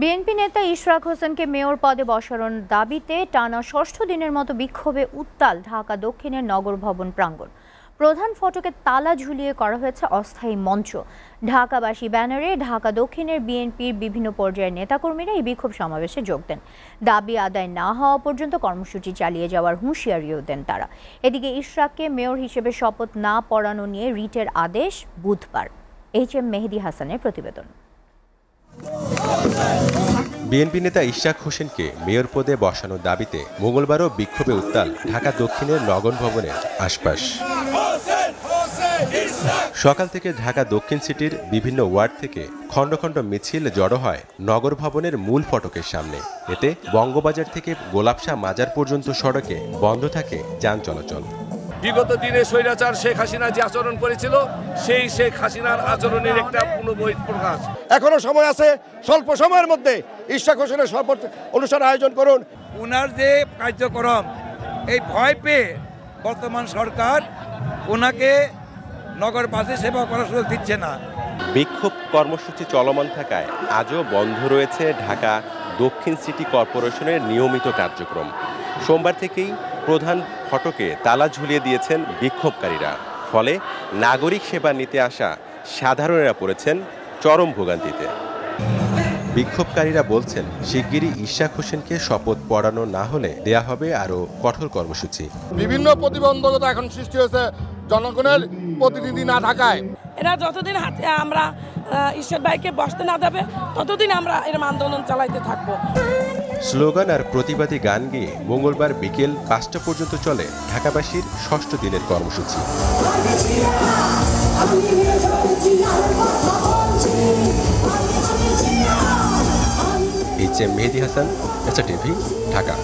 BNP নেতা ইশরাক হোসেনকে mayor পদে বসানোর দাবিতে টানা ষষ্ঠ দিনের মতো বিক্ষোভে উত্তাল ঢাকা দক্ষিণের নগর ভবন প্রাঙ্গণ। প্রধান ফটকে তালা ঝুলিয়ে করা হয়েছে অস্থায়ী মঞ্চ। ঢাকাবাসী ব্যানারে ঢাকা দক্ষিণের বিএনপির বিভিন্ন পর্যায়ের নেতাকর্মীরা এই বিক্ষোভ সমাবেশে যোগ দেন। দাবি আদায় না হওয়া পর্যন্ত কর্মসূচি চালিয়ে যাওয়ার হুঁশিয়ারিও দেন তারা। এদিকে ইশরাককে মেয়র হিসেবে শপথ না পড়ানো নিয়ে রিটের আদেশ বুধবার। HM মেহেদী হাসানের প্রতিবেদন। বিএনপি নেতা ইশরাক হোসেনকে মেয়র পদে বসানোর দাবিতে মঙ্গলবারও বিক্ষোভে উত্তাল ঢাকা দক্ষিণের নগর ভবনের আশপাশ। সকাল থেকে ঢাকা দক্ষিণ সিটির বিভিন্ন ওয়ার্ড থেকে খণ্ড খণ্ড মিছিল জড়ো হয় নগর ভবনের মূল ফটকের সামনে। এতে বঙ্গবাজার থেকে গোলাপশাহ মাজার পর্যন্ত সড়কে বন্ধ থাকে যান চলাচল। বিগত দিনে স্বৈরাচার শেখ হাসিনা যে আচরণ করেছিল সেই শেখ হাসিনার আচরণের একটা পুনঃপ্রকাশ। এখনো সময় আছে, স্বল্প সময়ের মধ্যে ইশরাক হোসেনের শপথ অনুষ্ঠান আয়োজন করুন। ওনার যে কার্যক্রম, এই ভয় পেয়ে বর্তমান সরকার ওনাকে নগরবাসী সেবা করার সুযোগ দিচ্ছে না। বিক্ষোভ কর্মসূচি চলমান থাকায় আজও বন্ধ রয়েছে ঢাকা দক্ষিণ সিটি কর্পোরেশনের নিয়মিত কার্যক্রম। সোমবার থেকেই প্রধান ফটকে তালা ঝুলিয়ে দিয়েছেন বিক্ষোভকারীরা। ফলে নাগরিক সেবা নিতে আসা সাধারণেরা পড়েছেন চরম ভোগান্তিতে। বিক্ষোভকারীরা বলছেন, শিগগিরই ইশরাক হোসেনকে শপথ পড়ানো না হলে দেয়া হবে আরও কঠোর কর্মসূচি। বিভিন্ন প্রতিবন্ধকতা এখন সৃষ্টি হয়েছে জনগণের প্রতিনিধি না থাকায়। এরা যতদিন আমরা ঈশ্বর ভাইকে বসতে না দেবে ততদিন আমরা এর আন্দোলন চালাইতে থাকবো। স্লোগান আর প্রতিবাদী গান গেয়ে মঙ্গলবার বিকেল 5টা পর্যন্ত চলে ঢাকাবাসীর ষষ্ঠ দিনের কর্মসূচি। HM মেহেদী হাসান, SRTV, ঢাকা।